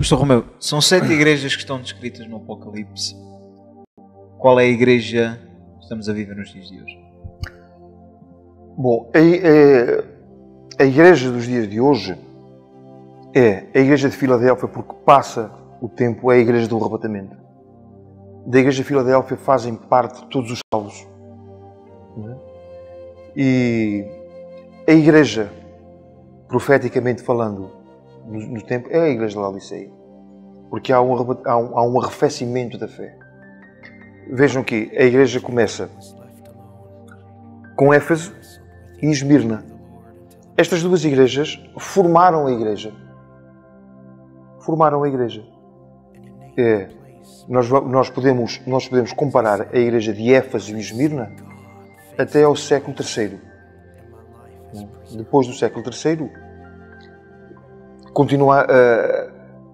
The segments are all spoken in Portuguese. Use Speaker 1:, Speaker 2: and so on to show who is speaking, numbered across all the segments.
Speaker 1: Pastor Romeu, são 7 igrejas que estão descritas no Apocalipse. Qual é a igreja que estamos a viver nos dias de hoje?
Speaker 2: Bom, a igreja dos dias de hoje é a igreja de Filadélfia, porque passa o tempo, é a igreja do arrebatamento. Da igreja de Filadélfia fazem parte todos os salvos. E a igreja, profeticamente falando, no tempo, é a igreja de Laodiceia. Porque há um arrefecimento da fé. Vejam que a igreja começa com Éfeso e Esmirna. Estas duas igrejas formaram a igreja. Formaram a igreja. Nós podemos comparar a igreja de Éfeso e Esmirna até ao século III. Depois do século III, continua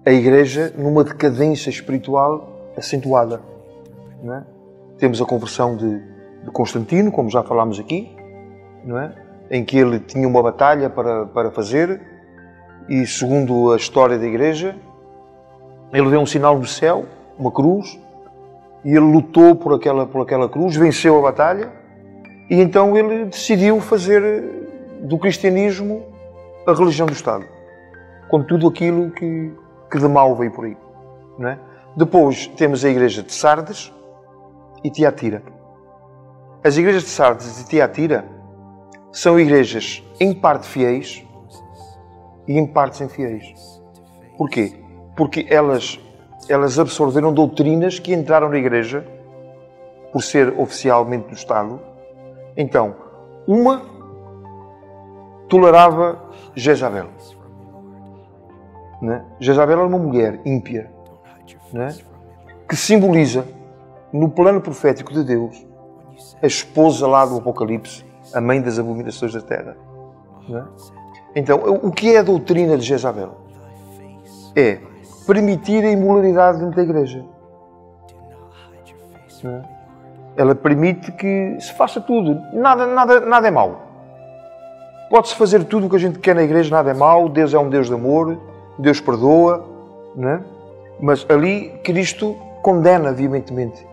Speaker 2: a igreja numa decadência espiritual acentuada. Não é? Temos a conversão de Constantino, como já falámos aqui, não é? Em que ele tinha uma batalha para fazer e, segundo a história da igreja, ele vê um sinal do céu, uma cruz, e ele lutou por aquela cruz, venceu a batalha, e então ele decidiu fazer do cristianismo a religião do Estado, com tudo aquilo que de mal veio por aí. Não é? Depois temos a igreja de Sardes e Tiatira. As igrejas de Sardes e Tiatira são igrejas em parte fiéis e em parte infiéis. Porquê? Porque elas absorveram doutrinas que entraram na igreja por ser oficialmente do Estado. Então, uma tolerava Jezabel. Não é? Jezabel era uma mulher ímpia, não é? Que simboliza, no plano profético de Deus, a esposa lá do Apocalipse, a mãe das abominações da terra. Não é? Então, o que é a doutrina de Jezabel? É permitir a imoralidade dentro da igreja. Não é? Ela permite que se faça tudo. Nada é mau. Pode-se fazer tudo o que a gente quer na igreja, nada é mau. Deus é um Deus de amor. Deus perdoa. Não é? Mas ali Cristo condena veementemente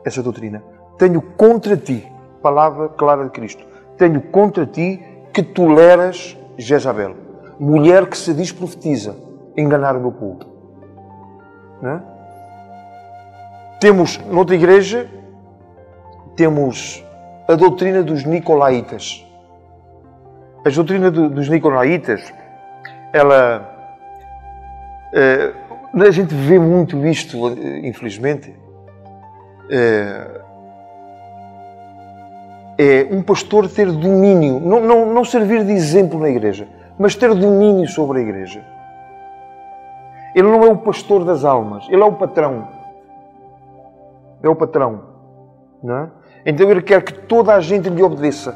Speaker 2: essa doutrina. Tenho contra ti, palavra clara de Cristo, tenho contra ti que toleras Jezabel, mulher que se diz profetiza, enganar o meu povo. Não é? Temos, noutra igreja, temos a doutrina dos Nicolaitas. A doutrina dos Nicolaitas, a gente vê muito isto, infelizmente. É um pastor ter domínio, não servir de exemplo na igreja, mas ter domínio sobre a igreja. Ele não é o pastor das almas, ele é o patrão. É o patrão. Não é? Então ele quer que toda a gente lhe obedeça.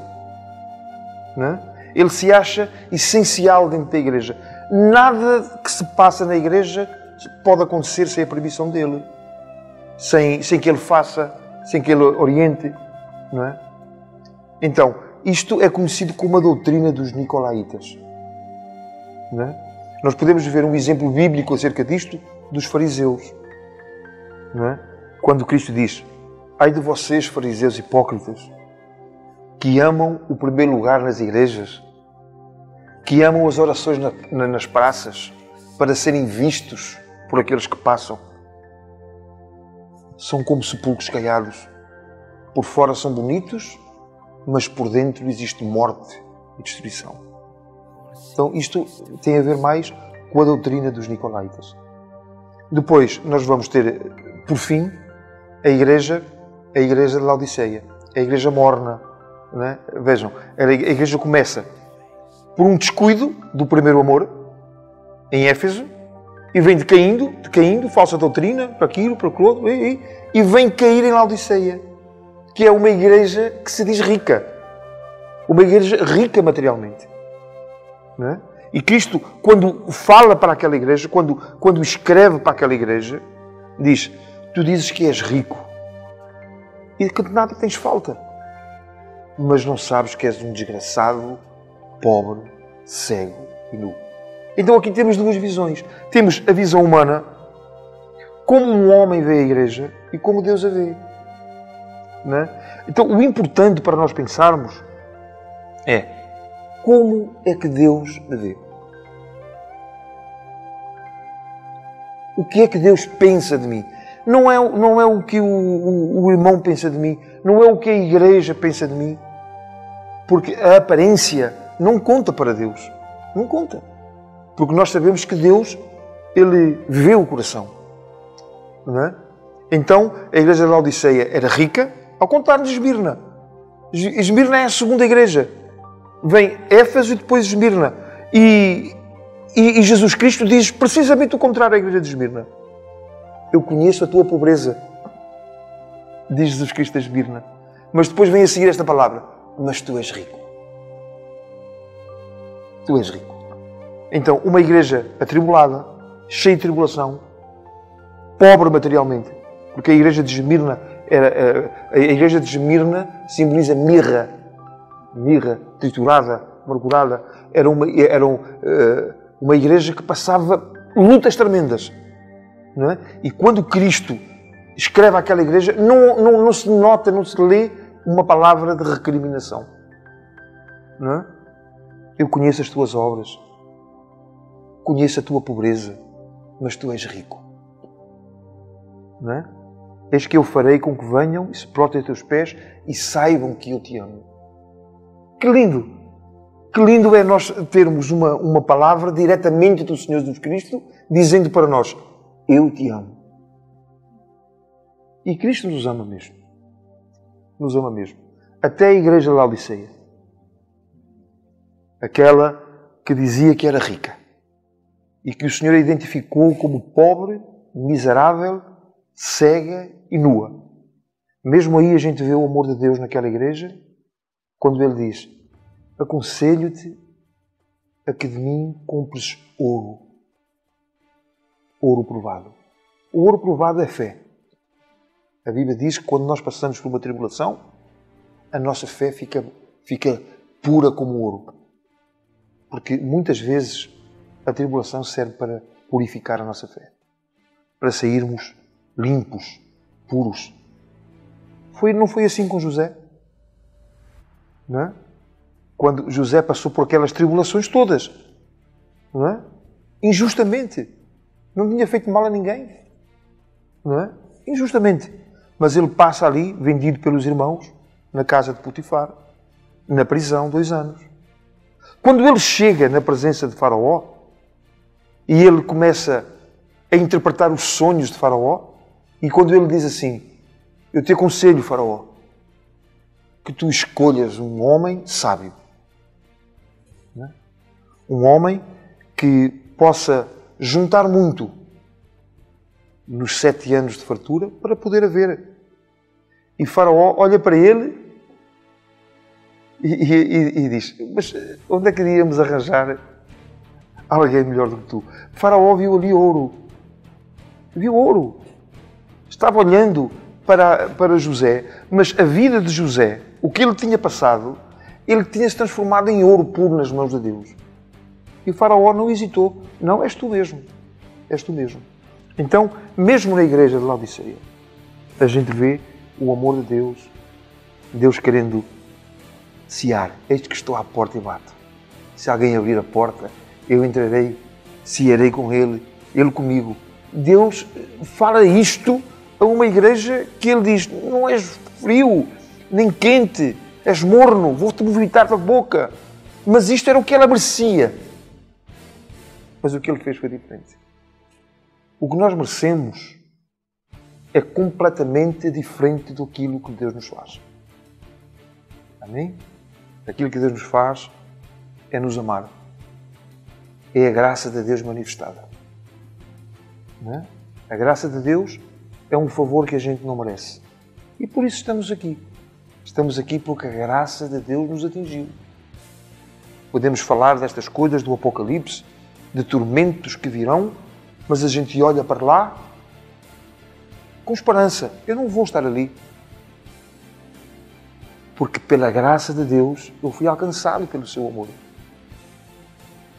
Speaker 2: Não é? Ele se acha essencial dentro da igreja. Nada que se passa na igreja pode acontecer sem a permissão dele. Sem que ele faça, sem que ele oriente. Não é? Então, isto é conhecido como a doutrina dos Nicolaitas. Não é? Nós podemos ver um exemplo bíblico acerca disto dos fariseus. Não é? Quando Cristo diz: ai de vocês, fariseus hipócritas, que amam o primeiro lugar nas igrejas, que amam as orações nas praças para serem vistos por aqueles que passam. São como sepulcros caiados. Por fora são bonitos, mas por dentro existe morte e destruição. Então isto tem a ver mais com a doutrina dos Nicolaitas. Depois nós vamos ter, por fim, a igreja de Laodiceia. A igreja morna. Não é? Vejam, a igreja começa por um descuido do primeiro amor, em Éfeso, e vem decaindo, falsa doutrina, para aquilo, para aquilo outro, e vem cair em Laodiceia, que é uma igreja que se diz rica. Uma igreja rica materialmente. Não é? E Cristo, quando fala para aquela igreja, quando escreve para aquela igreja, diz: tu dizes que és rico e que de nada tens falta, mas não sabes que és um desgraçado, pobre, cego e nu. Então aqui temos duas visões. Temos a visão humana, como um homem vê a igreja e como Deus a vê. Não é? Então o importante para nós pensarmos é como é que Deus a vê. O que é que Deus pensa de mim? Não é o que o irmão pensa de mim, não é o que a igreja pensa de mim, porque a aparência não conta para Deus. Não conta. Porque nós sabemos que Deus, Ele vê o coração. Não é? Então, a igreja de Laodiceia era rica, ao contrário de Esmirna. Esmirna é a segunda igreja. Vem Éfeso e depois Esmirna. E Jesus Cristo diz precisamente o contrário à igreja de Esmirna. Eu conheço a tua pobreza, diz Jesus Cristo a Esmirna. Mas depois vem a seguir esta palavra: mas tu és rico. Tu és rico. Então, uma igreja atribulada, cheia de tribulação, pobre materialmente, porque a igreja de Esmirna simboliza mirra, triturada, amargurada. Era uma igreja que passava lutas tremendas. Não é? E quando Cristo escreve àquela igreja, não se nota, não se lê uma palavra de recriminação. Não é? Eu conheço as tuas obras, conheço a tua pobreza, mas tu és rico. Não é? Eis que eu farei com que venham e se protem a teus pés e saibam que eu te amo. Que lindo! Que lindo é nós termos uma palavra diretamente do Senhor Jesus Cristo dizendo para nós: eu te amo. E Cristo nos ama mesmo. Nos ama mesmo. Até a igreja de Laodiceia. Aquela que dizia que era rica. E que o Senhor a identificou como pobre, miserável, cega e nua. Mesmo aí a gente vê o amor de Deus naquela igreja, quando Ele diz: aconselho-te a que de mim compres ouro. Ouro provado. O ouro provado é fé. A Bíblia diz que quando nós passamos por uma tribulação, a nossa fé fica pura como ouro. Porque muitas vezes a tribulação serve para purificar a nossa fé. Para sairmos limpos, puros. Não foi assim com José? Não é? Quando José passou por aquelas tribulações todas. Não é? Injustamente. Não tinha feito mal a ninguém. Não é? Injustamente. Mas ele passa ali, vendido pelos irmãos, na casa de Potifar, na prisão, 2 anos. Quando ele chega na presença de Faraó, e ele começa a interpretar os sonhos de Faraó, e quando ele diz assim: eu te aconselho, Faraó, que tu escolhas um homem sábio. Não é? Um homem que possa juntar muito nos 7 anos de fartura para poder haver. E Faraó olha para ele e diz: mas onde é que iríamos arranjar alguém melhor do que tu? Faraó viu ali ouro. Viu ouro. Estava olhando para José, mas a vida de José, o que ele tinha passado, ele tinha-se transformado em ouro puro nas mãos de Deus. E o Faraó não hesitou. Não, és tu mesmo. És tu mesmo. Então, mesmo na igreja de Laodiceia, a gente vê o amor de Deus, Deus querendo cear. Eis que estou à porta e bato. Se alguém abrir a porta, eu entrarei, cearei com ele, ele comigo. Deus fala isto a uma igreja que ele diz: não és frio, nem quente, és morno, vou-te vomitar a boca. Mas isto era o que ela merecia. Mas o que ele fez foi diferente. O que nós merecemos é completamente diferente daquilo que Deus nos faz. Amém? Aquilo que Deus nos faz é nos amar. É a graça de Deus manifestada. Não é? A graça de Deus é um favor que a gente não merece. E por isso estamos aqui. Estamos aqui porque a graça de Deus nos atingiu. Podemos falar destas coisas do Apocalipse, de tormentos que virão, mas a gente olha para lá com esperança. Eu não vou estar ali. Porque pela graça de Deus eu fui alcançado pelo seu amor.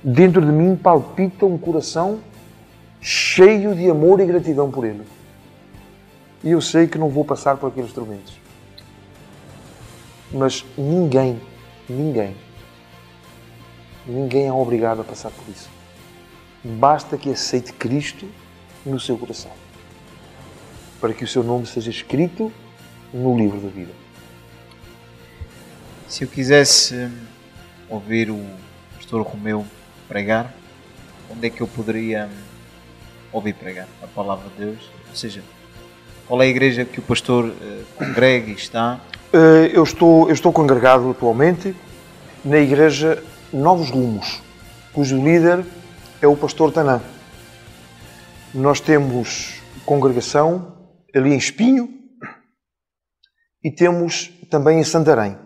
Speaker 2: dentro de mim palpita um coração cheio de amor e gratidão por Ele. E eu sei que não vou passar por aqueles tormentos. Mas ninguém é obrigado a passar por isso. Basta que aceite Cristo no seu coração, para que o seu nome seja escrito no livro da vida.
Speaker 1: Se eu quisesse ouvir o pastor Romeu pregar, onde é que eu poderia ouvir pregar a palavra de Deus? Ou seja, qual é a igreja que o pastor congrega e está?
Speaker 2: Eu estou congregado atualmente na igreja Novos Rumos, cujo líder é o pastor Tanã. Nós temos congregação ali em Espinho e temos também em Santarém.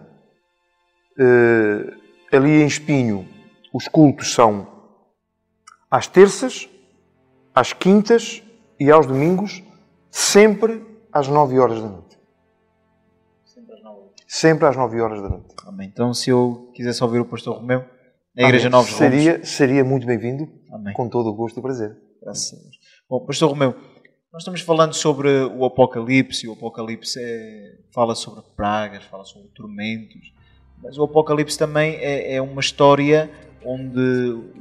Speaker 2: Ali em Espinho os cultos são às terças, às quintas e aos domingos, sempre às 9 horas da noite. Sempre às 9 horas da noite.
Speaker 1: Amém. Então, se eu quisesse ouvir o pastor Romeu, na Igreja Novos Rumos...
Speaker 2: Seria muito bem-vindo.
Speaker 1: Amém.
Speaker 2: Com todo o gosto e prazer.
Speaker 1: Graças a Deus. Bom, pastor Romeu, nós estamos falando sobre o Apocalipse, e o Apocalipse fala sobre pragas, fala sobre tormentos, mas o Apocalipse também é uma história onde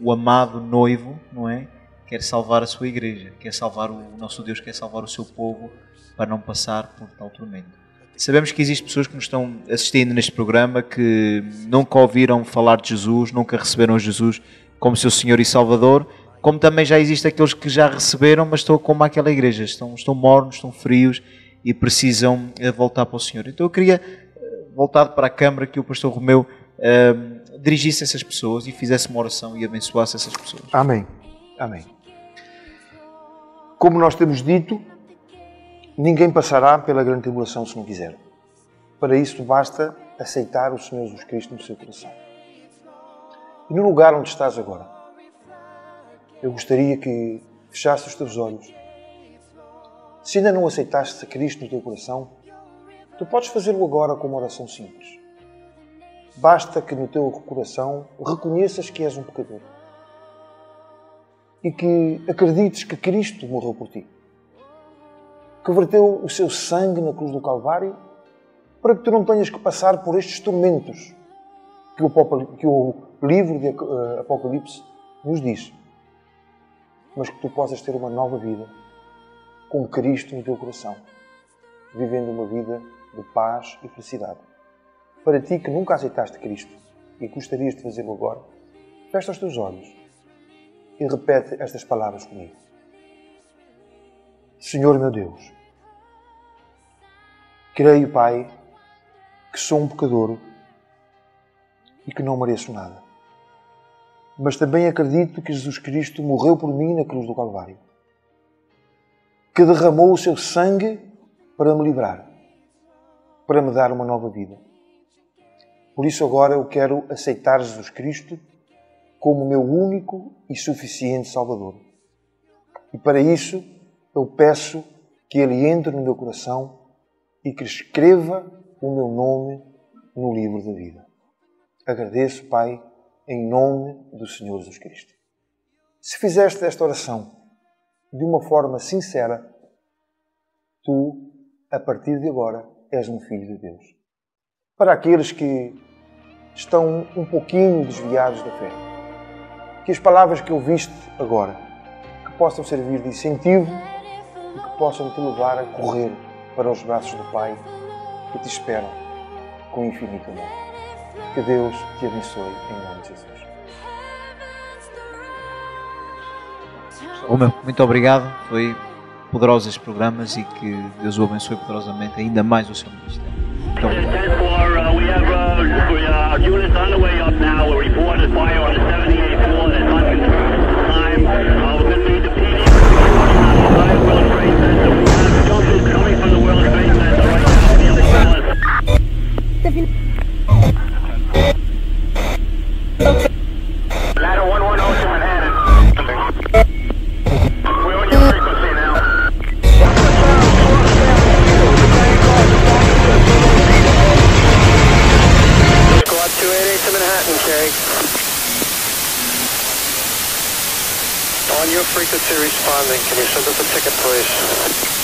Speaker 1: o amado noivo, não é? Quer salvar a sua igreja, quer salvar o nosso Deus, quer salvar o seu povo para não passar por tal tormento. Sabemos que existem pessoas que nos estão assistindo neste programa que nunca ouviram falar de Jesus, nunca receberam Jesus como seu Senhor e Salvador, como também já existem aqueles que já receberam, mas estão como aquela igreja, estão mornos, estão frios e precisam voltar para o Senhor. Então eu queria, voltado para a câmara, que o pastor Romeu dirigisse essas pessoas e fizesse uma oração e abençoasse essas pessoas.
Speaker 2: Amém. Amém. Como nós temos dito, ninguém passará pela grande tribulação se não quiser. Para isso basta aceitar o Senhor Jesus Cristo no seu coração. E no lugar onde estás agora, eu gostaria que fechasses os teus olhos. Se ainda não aceitaste a Cristo no teu coração, tu podes fazê-lo agora com uma oração simples. Basta que no teu coração reconheças que és um pecador e que acredites que Cristo morreu por ti, que verteu o seu sangue na cruz do Calvário para que tu não tenhas que passar por estes tormentos que o livro de Apocalipse nos diz, mas que tu possas ter uma nova vida com Cristo no teu coração, vivendo uma vida de paz e felicidade. Para ti que nunca aceitaste Cristo e gostarias de fazê-lo agora, fecha os teus olhos e repete estas palavras comigo. Senhor meu Deus, creio, Pai, que sou um pecador e que não mereço nada. Mas também acredito que Jesus Cristo morreu por mim na cruz do Calvário, que derramou o seu sangue para me livrar, para me dar uma nova vida. Por isso agora eu quero aceitar Jesus Cristo como meu único e suficiente Salvador. E para isso eu peço que Ele entre no meu coração e que escreva o meu nome no livro da vida. Agradeço, Pai, em nome do Senhor Jesus Cristo. Se fizeste esta oração de uma forma sincera, tu, a partir de agora, és um filho de Deus. Para aqueles que estão um pouquinho desviados da fé, que as palavras que ouviste agora, que possam servir de incentivo e que possam te levar a correr para os braços do Pai que te esperam com infinito amor. Que Deus te abençoe em nome de Jesus.
Speaker 1: Romeu, muito obrigado. Foi poderosos estes programas e que Deus o abençoe poderosamente ainda mais o seu ministério. Muito obrigado.
Speaker 3: Ladder 110 to Manhattan. We're on your frequency now. Squad 288 to Manhattan, Kerry.
Speaker 4: On your frequency responding, can you send us a ticket, please?